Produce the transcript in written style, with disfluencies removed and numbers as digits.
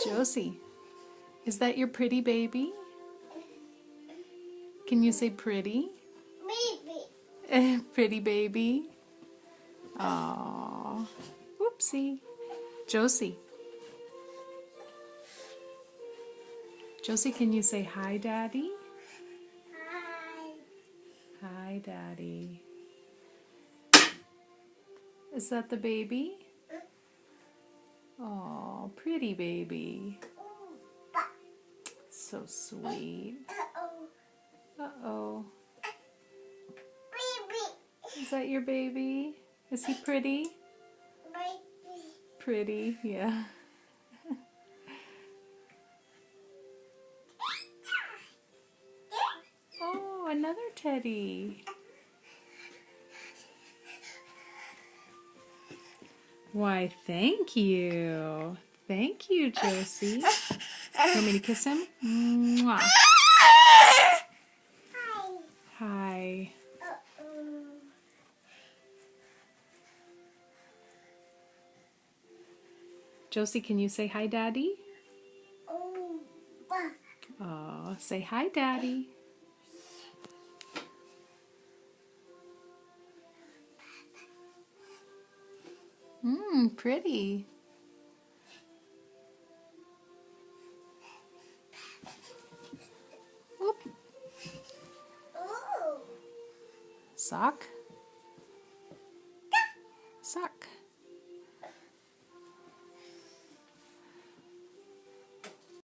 Josie, is that your pretty baby? Can you say pretty? Baby. Pretty baby. Aww. Whoopsie. Josie. Josie, can you say hi, Daddy? Hi. Hi, Daddy. Is that the baby? Oh, pretty baby. So sweet. Uh-oh. Uh-oh. Baby. Is that your baby? Is he pretty? Baby. Pretty, yeah. Oh, another teddy. Why, thank you. Thank you, Josie. You want me to kiss him? Mwah. Hi. Hi. Uh-oh. Josie, can you say hi, Daddy? Oh. Oh, say hi, Daddy. Pretty. Whoop. Oh. Sock.